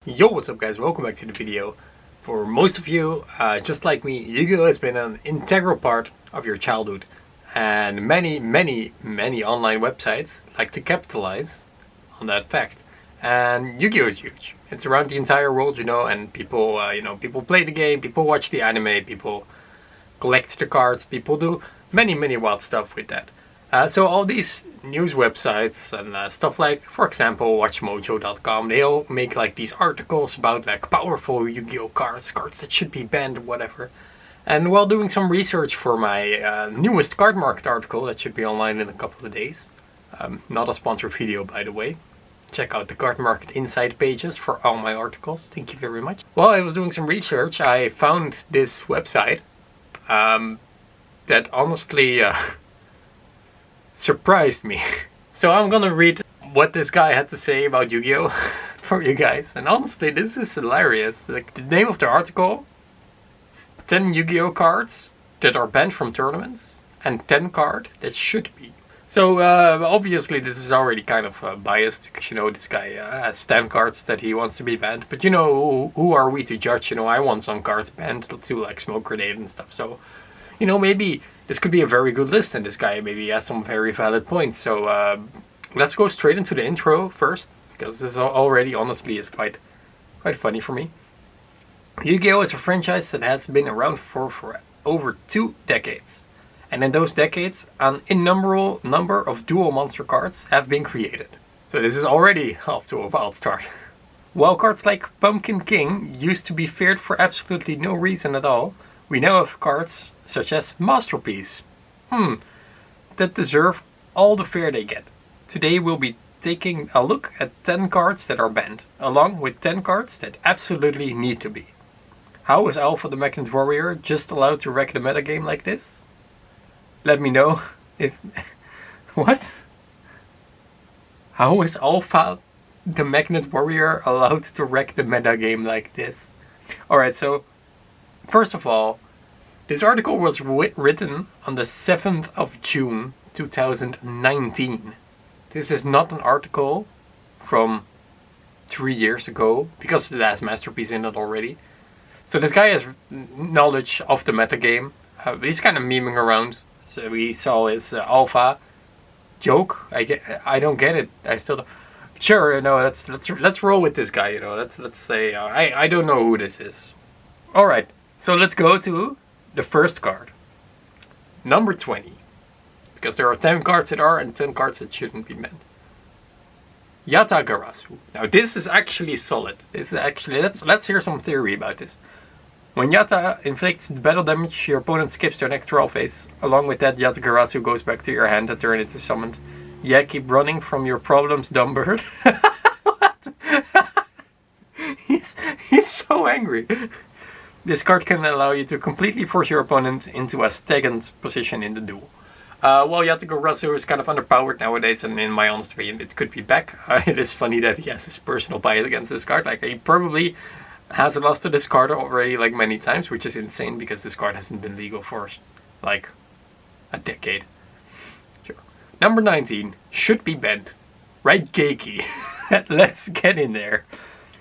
Yo, what's up guys, welcome back to the video. For most of you, just like me, Yu-Gi-Oh! Has been an integral part of your childhood. And many online websites like to capitalize on that fact. And Yu-Gi-Oh! Is huge. It's around the entire world, you know, and people, people play the game, people watch the anime, people collect the cards, people do many wild stuff with that. So all these news websites and stuff like, for example, WatchMojo.com, they all make like these articles about like powerful Yu-Gi-Oh! cards that should be banned, whatever. And while doing some research for my newest Cardmarket article that should be online in a couple of days, not a sponsored video by the way, check out the Cardmarket Inside pages for all my articles, thank you very much. While I was doing some research, I found this website that honestly surprised me. So I'm gonna read what this guy had to say about Yu-Gi-Oh! For you guys. And honestly, this is hilarious. Like, the name of the article is 10 Yu-Gi-Oh! Cards that are banned from tournaments and 10 cards that should be. So obviously this is already kind of biased because, you know, this guy has 10 cards that he wants to be banned. But you know, who are we to judge? You know, I want some cards banned too, like Smoke Grenade and stuff. So, you know, maybe this could be a very good list and this guy maybe has some very valid points. So let's go straight into the intro first, because this already honestly is quite funny for me. Yu-Gi-Oh! Is a franchise that has been around for over 2 decades. And in those decades, an innumerable number of dual monster cards have been created. So this is already off to a wild start. While cards like Pumpkin King used to be feared for absolutely no reason at all, we now have cards such as Masterpiece, that deserve all the fear they get. Today we'll be taking a look at 10 cards that are banned, along with 10 cards that absolutely need to be. How is Alpha the Magnet Warrior just allowed to wreck the metagame like this? Let me know if... What? How is Alpha the Magnet Warrior allowed to wreck the metagame like this? Alright, so first of all, this article was written on the 7th of June 2019. This is not an article from 3 years ago, because it has Masterpiece in it already. So this guy has knowledge of the metagame. He's kind of memeing around. So we saw his alpha joke. I don't get it. I still don't. Sure, no, let's roll with this guy. You know, let's say I don't know who this is. All right, so let's go to the first card, number 20, because there are 10 cards that are and 10 cards that shouldn't be banned. Yatagarasu. Now this is actually solid. This is actually, let's hear some theory about this. When Yata inflicts battle damage, your opponent skips their next draw phase. Along with that, Yatagarasu goes back to your hand and turn into summoned. Yeah, keep running from your problems, dumb bird. What? He's so angry. This card can allow you to completely force your opponent into a stagnant position in the duel. Well, Yatagarasu is kind of underpowered nowadays, and in my honest opinion, it could be back. It is funny that he has his personal bias against this card. Like, he probably has lost to this card already like many times, which is insane because this card hasn't been legal for like a decade. Sure. Number 19 should be banned. Raigeki. Let's get in there.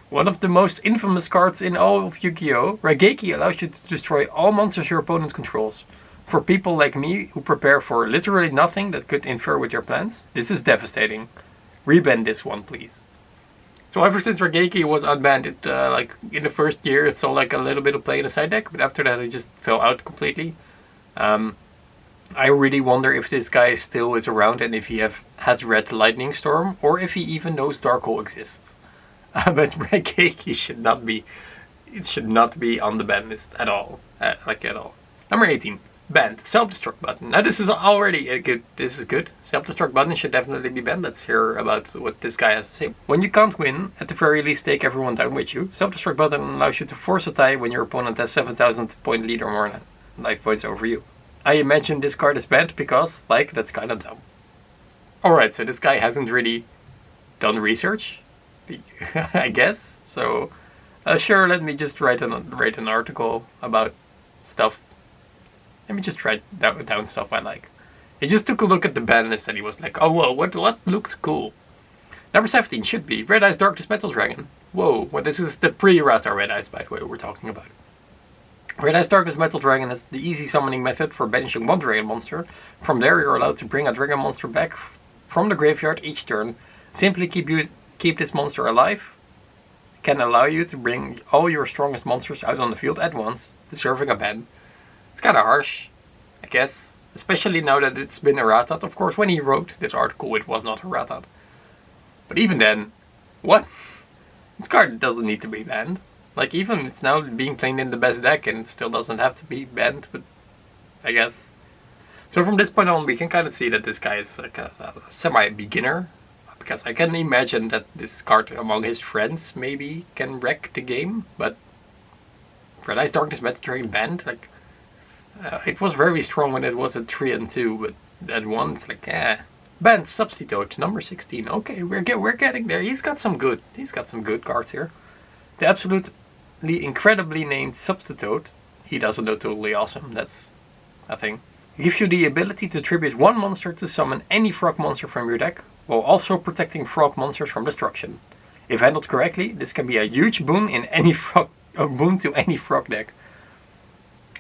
One of the most infamous cards in all of Yu-Gi-Oh! Raigeki allows you to destroy all monsters your opponent controls. For people like me who prepare for literally nothing that could interfere with your plans, this is devastating. Reban this one, please. So ever since Raigeki was unbanned, it like in the first year it saw like a little bit of play in the side deck, but after that it just fell out completely. I really wonder if this guy still is around and if he has read Lightning Storm, or if he even knows Dark Hole exists. But Raigeki should not be on the ban list at all, like at all. Number 18, banned, self-destruct button. Now this is already this is good. Self-destruct button should definitely be banned. Let's hear about what this guy has to say. When you can't win, at the very least take everyone down with you. Self-destruct button allows you to force a tie when your opponent has 7,000 point lead or more life points over you. I imagine this card is banned because, like, that's kind of dumb. Alright, so this guy hasn't really done research, I guess. So, sure, let me just write an article about stuff. Let me just write down stuff I like. He just took a look at the ban list and he was like, oh well, what looks cool? Number 17 should be Red Eyes Darkness Metal Dragon. Whoa, well, this is the pre-Rata Red Eyes, by the way, we're talking about. Red Eyes Darkness Metal Dragon has the easy summoning method for banishing one dragon monster. From there, you're allowed to bring a dragon monster back from the graveyard each turn. Simply keep this monster alive. It can allow you to bring all your strongest monsters out on the field at once, deserving a ban. It's kinda harsh, I guess. Especially now that it's been errated. Of course, when he wrote this article, it was not errated. But even then, what? This card doesn't need to be banned. Like, even it's now being played in the best deck and it still doesn't have to be banned, but I guess. So from this point on, we can kind of see that this guy is like a semi-beginner. Because I can imagine that this card among his friends maybe can wreck the game, but Red Eyes Darkness Metal Dragon banned, like, it was very strong when it was at 3 and 2, but at 1 it's like, Banned Substitute, number 16. Okay, we're getting there. He's got some good cards here. The absolutely incredibly named Substitute. He doesn't know Totally Awesome. That's a thing. It gives you the ability to tribute one monster to summon any frog monster from your deck, while also protecting frog monsters from destruction. If handled correctly, this can be a huge boon in any boon to any frog deck.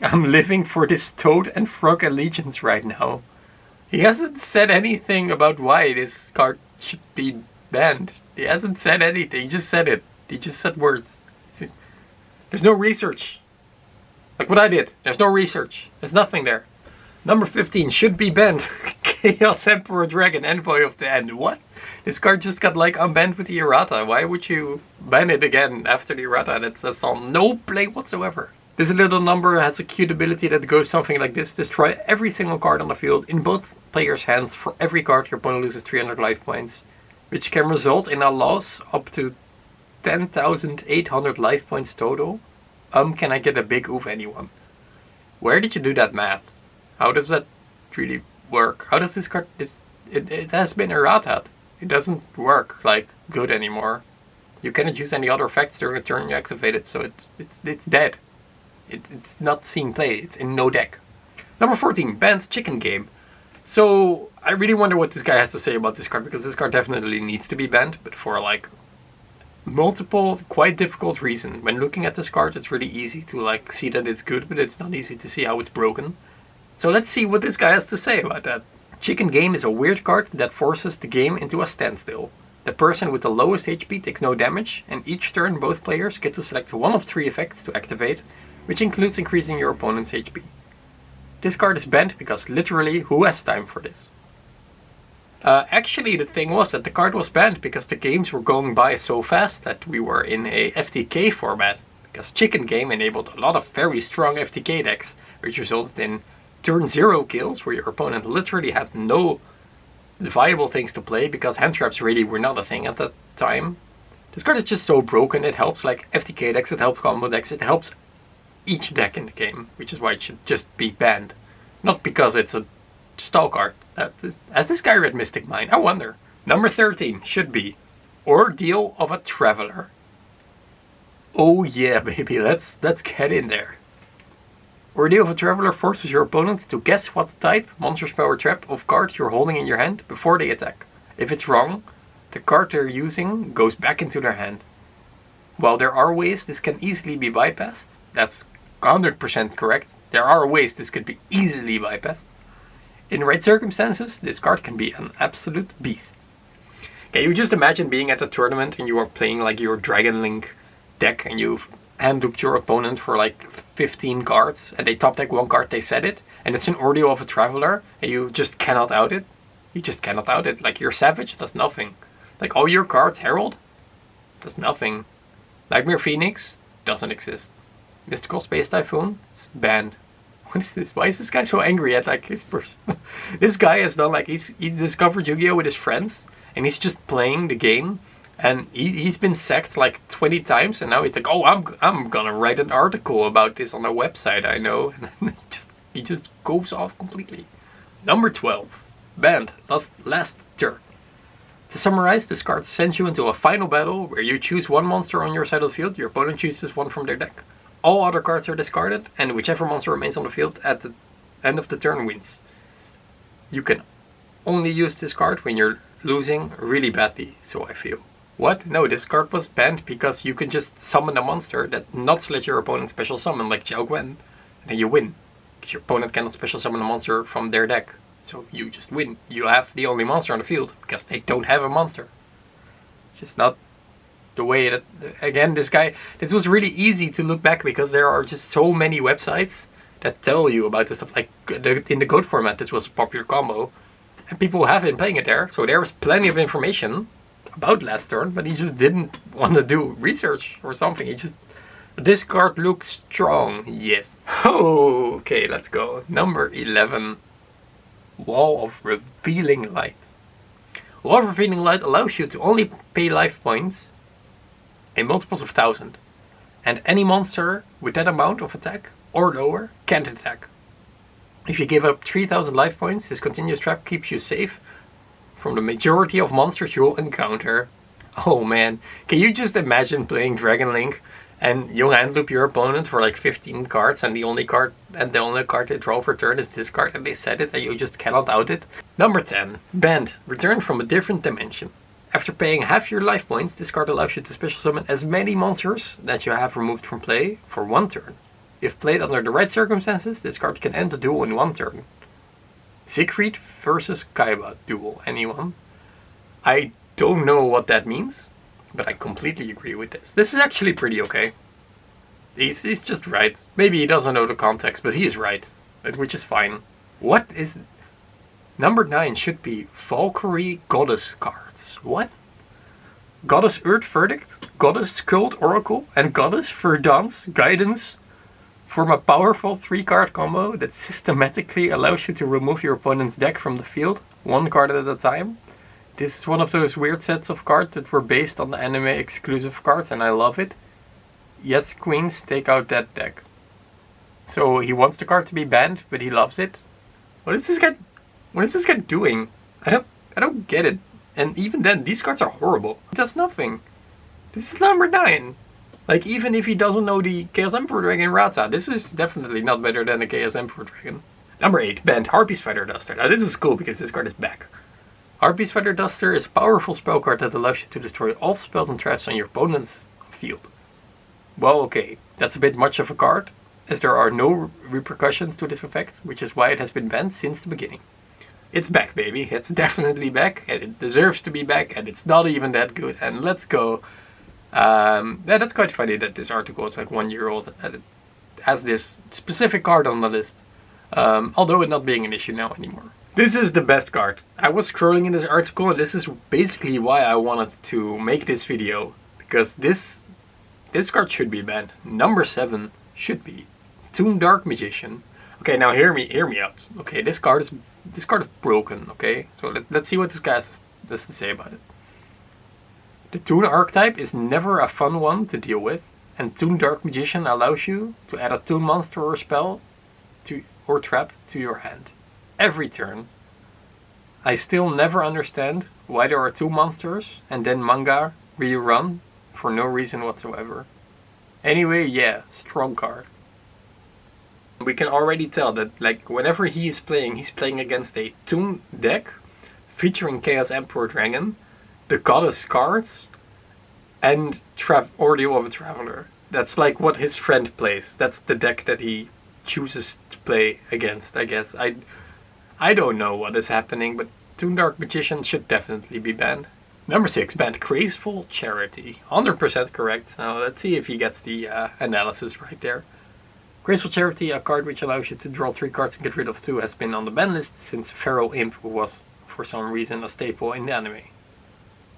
I'm living for this Toad and Frog allegiance right now. He hasn't said anything about why this card should be banned. He hasn't said anything, he just said it. He just said words. There's no research. Like what I did. There's no research. There's nothing there. Number 15 should be banned. Chaos Emperor Dragon, Envoy of the End. What? This card just got like unbanned with the errata. Why would you ban it again after the errata? That's on no play whatsoever. This little number has a cute ability that goes something like this. Destroy every single card on the field in both players' hands. For every card your opponent loses 300 life points, which can result in a loss up to 10,800 life points total. Can I get a big oof, anyone? Where did you do that math? How does that really work? How does this card... It has been errata. It doesn't work like good anymore. You cannot use any other effects during the turn you activate it, so it's dead. It's not seeing play. It's in no deck. Number 14, banned Chicken Game. So I really wonder what this guy has to say about this card, because this card definitely needs to be banned, but for like multiple, quite difficult reasons. When looking at this card, it's really easy to like see that it's good, but it's not easy to see how it's broken. So let's see what this guy has to say about that. Chicken Game is a weird card that forces the game into a standstill. The person with the lowest HP takes no damage, and each turn both players get to select one of 3 effects to activate, which includes increasing your opponent's HP. This card is banned because literally, who has time for this? Actually, the thing was that the card was banned because the games were going by so fast that we were in a FTK format. Because Chicken Game enabled a lot of very strong FTK decks, which resulted in turn 0 kills, where your opponent literally had no viable things to play because hand traps really were not a thing at that time. This card is just so broken. It helps like FTK decks, it helps combo decks, it helps each deck in the game, which is why it should just be banned. Not because it's a stall card. Has this guy read Mystic Mine? I wonder. Number 13 should be Ordeal of a Traveler. Oh yeah, baby, let's get in there. Ordeal of a Traveler forces your opponent to guess what type, monster's power trap, of card you're holding in your hand before they attack. If it's wrong, the card they're using goes back into their hand. While there are ways this can easily be bypassed, that's 100% correct. There are ways this could be easily bypassed. In the right circumstances, this card can be an absolute beast. Okay, you just imagine being at a tournament and you are playing like your Dragon Link deck and you've hand-looped your opponent for like 15 cards and they top deck 1 card, they set it, and it's an Ordeal of a Traveler and you just cannot out it. You just cannot out it. Like your Savage does nothing. Like all your cards, Herald, does nothing. Nightmare Phoenix doesn't exist. Mystical Space Typhoon, it's banned. What is this? Why is this guy so angry at like his person? This guy has done like, he's discovered Yu-Gi-Oh! With his friends and he's just playing the game and he's been sacked like 20 times and now he's like, oh, I'm gonna write an article about this on a website I know, and he just goes off completely. Number 12, banned last turn. To summarize, this card sends you into a final battle where you choose 1 monster on your side of the field, your opponent chooses 1 from their deck. All other cards are discarded, and whichever monster remains on the field at the end of the turn wins. You can only use this card when you're losing really badly, so I feel. What? No, this card was banned because you can just summon a monster that not let your opponent special summon, like Xiao Guan, and then you win. Because your opponent cannot special summon a monster from their deck. So you just win. You have the only monster on the field, because they don't have a monster. Just not the way that, again, this was really easy to look back, because there are just so many websites that tell you about this stuff. Like, in the GOAT format, this was a popular combo, and people have been playing it there, so there was plenty of information about last turn, but he just didn't want to do research or something. He just, this card looks strong, yes. Oh, okay, let's go. Number 11, Wall of Revealing Light. Wall of Revealing Light allows you to only pay life points in multiples of 1,000, and any monster with that amount of attack or lower can't attack. If you give up 3,000 life points, this continuous trap keeps you safe from the majority of monsters you'll encounter. Oh man, can you just imagine playing Dragon Link and you'll hand loop your opponent for like 15 cards, and the only card they draw for turn is this card, and they set it and you just cannot out it? Number 10, Banned. Return from a different dimension. After paying half your life points, this card allows you to special summon as many monsters that you have removed from play for one turn. If played under the right circumstances, this card can end the duel in one turn. Siegfried versus Kaiba duel. Anyone? I don't know what that means, but I completely agree with this. This is actually pretty okay. He's just right. Maybe he doesn't know the context, but he is right, which is fine. What is... Number 9 should be Valkyrie Goddess cards. What? Goddess Earth Verdict, Goddess Cult Oracle, and Goddess Verdance Guidance form a powerful 3-card combo that systematically allows you to remove your opponent's deck from the field, one card at a time. This is one of those weird sets of cards that were based on the anime exclusive cards, and I love it. Yes, queens, take out that deck. So he wants the card to be banned, but he loves it. What is this guy doing? I don't get it. And even then, these cards are horrible. He does nothing. This is number 9. Like, even if he doesn't know the Chaos Emperor Dragon Rata, this is definitely not better than the Chaos Emperor Dragon. Number 8, Banned. Harpy's Feather Duster. Now this is cool because this card is back. Harpy's Feather Duster is a powerful spell card that allows you to destroy all spells and traps on your opponent's field. Well, okay, that's a bit much of a card, as there are no repercussions to this effect, which is why it has been banned since the beginning. It's back, baby. It's definitely back, and it deserves to be back, and it's not even that good. And let's go. Yeah, that's quite funny that this article is like 1 year old and it has this specific card on the list, although it not being an issue now anymore. This is the best card. I was scrolling in this article, and this is basically why I wanted to make this video, because this card should be banned. Number 7 should be Toon Dark Magician. Okay, now hear me out. Okay, this card is broken. Okay, so let's see what this guy has to say about it. The Toon archetype is never a fun one to deal with, and Toon Dark Magician allows you to add a Toon monster or spell or trap to your hand every turn. I still never understand why there are 2 monsters and then manga rerun for no reason whatsoever. Anyway, yeah, strong card. We can already tell that, like, whenever he's playing against a Toon deck featuring Chaos Emperor Dragon, the Goddess cards, and Ordeal of a Traveler. That's like what his friend plays. That's the deck that he chooses to play against, I guess. I don't know what is happening, but Toon Dark Magician should definitely be banned. Number 6, banned Graceful Charity. 100% correct. Now let's see if he gets the analysis right there. Graceful Charity, a card which allows you to draw 3 cards and get rid of 2, has been on the ban list since Feral Imp was, for some reason, a staple in the anime.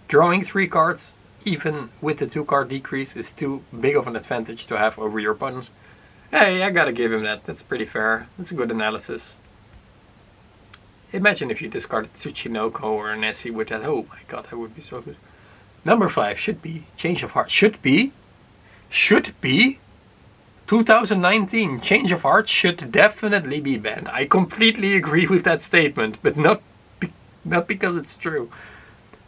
Drawing 3 cards, even with the 2-card decrease, is too big of an advantage to have over your opponent. Hey, I gotta give him that. That's pretty fair. That's a good analysis. Imagine if you discarded Tsuchinoko or Nessie with that. Oh my god, that would be so good. Number 5 should be Change of Heart. Should be 2019. Change of Heart should definitely be banned. I completely agree with that statement, but not because it's true.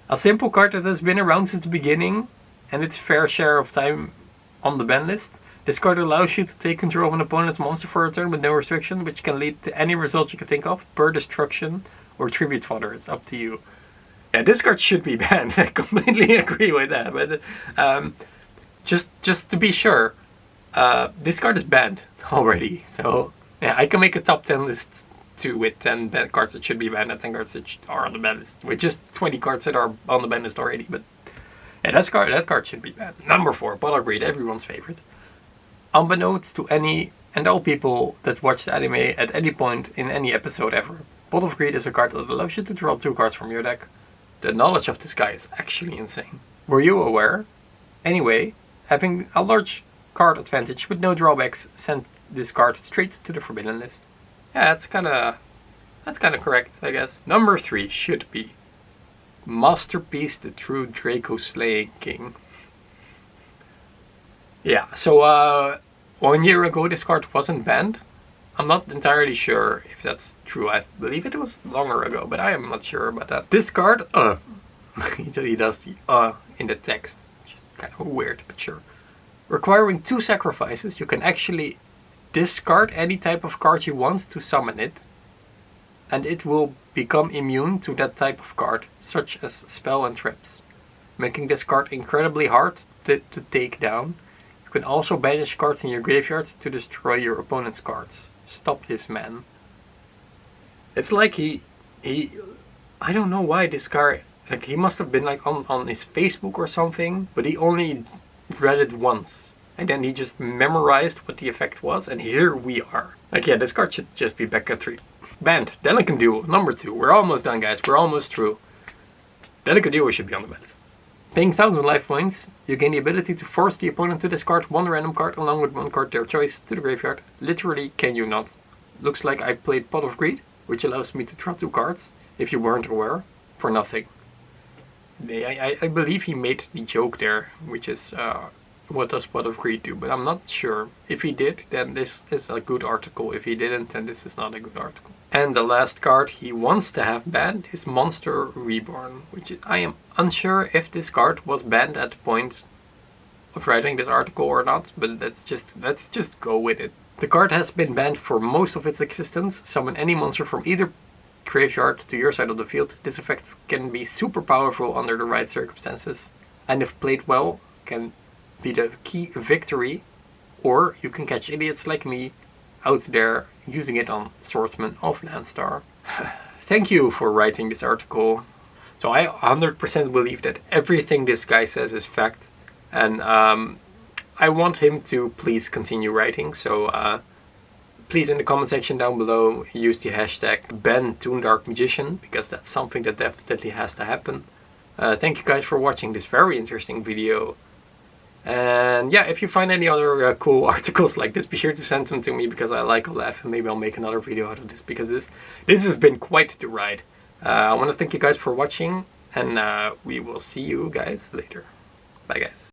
A simple card that has been around since the beginning and its fair share of time on the ban list. This card allows you to take control of an opponent's monster for a turn with no restriction, which can lead to any result you can think of, per destruction or tribute fodder. It's up to you. Yeah, this card should be banned. I completely agree with that. But just to be sure, this card is banned already. So yeah, I can make a top 10 list too with 10 banned cards that should be banned and 10 cards that are on the ban list. With just 20 cards that are on the ban list already. But yeah, that card should be banned. Number 4, Pot of Greed, everyone's favorite. Unbeknownst to any and all people that watch the anime at any point in any episode ever, Pot of Greed is a card that allows you to draw 2 cards from your deck. The knowledge of this guy is actually insane. Were you aware? Anyway, having a large card advantage with no drawbacks sent this card straight to the forbidden list. Yeah, that's kinda correct, I guess. Number 3 should be Masterpiece, the True Draco Slaying King. Yeah, so 1 year ago this card wasn't banned. I'm not entirely sure if that's true. I believe it was longer ago, but I am not sure about that. This card, he does the in the text, which is kind of weird, but sure. Requiring 2 sacrifices, you can actually discard any type of card you want to summon it, and it will become immune to that type of card, such as spell and traps, making this card incredibly hard to take down. You can also banish cards in your graveyard to destroy your opponent's cards. Stop this man. It's like he I don't know why this guy, like he must have been like on his Facebook or something, but he only read it once. And then he just memorized what the effect was, and here we are. Like yeah, this card should just be back at 3. Banned. Delicate Duo, number 2. We're almost done, guys. We're almost through. Delicate Duo should be on the ban list. Paying 1000 life points, you gain the ability to force the opponent to discard 1 random card along with 1 card their choice to the graveyard. Literally, can you not? Looks like I played Pot of Greed, which allows me to draw 2 cards, if you weren't aware, for nothing. I believe he made the joke there, which is what does Pot of Greed do, but I'm not sure. If he did, then this is a good article. If he didn't, then this is not a good article. And the last card he wants to have banned is Monster Reborn, which I am unsure if this card was banned at the point of writing this article or not, but let's just go with it. The card has been banned for most of its existence. Summon any monster from either graveyard to your side of the field. This effect can be super powerful under the right circumstances, and if played well, can be the key victory, or you can catch idiots like me out there using it on Swordsman of Landstar. Thank you for writing this article. So I 100% believe that everything this guy says is fact, and I want him to please continue writing. So please in the comment section down below use the hashtag #BanToonDarkMagician, because that's something that definitely has to happen. Thank you guys for watching this very interesting video. And yeah, if you find any other cool articles like this, be sure to send them to me, because I like a laugh, and maybe I'll make another video out of this, because this has been quite the ride. I want to thank you guys for watching, and we will see you guys later. Bye guys.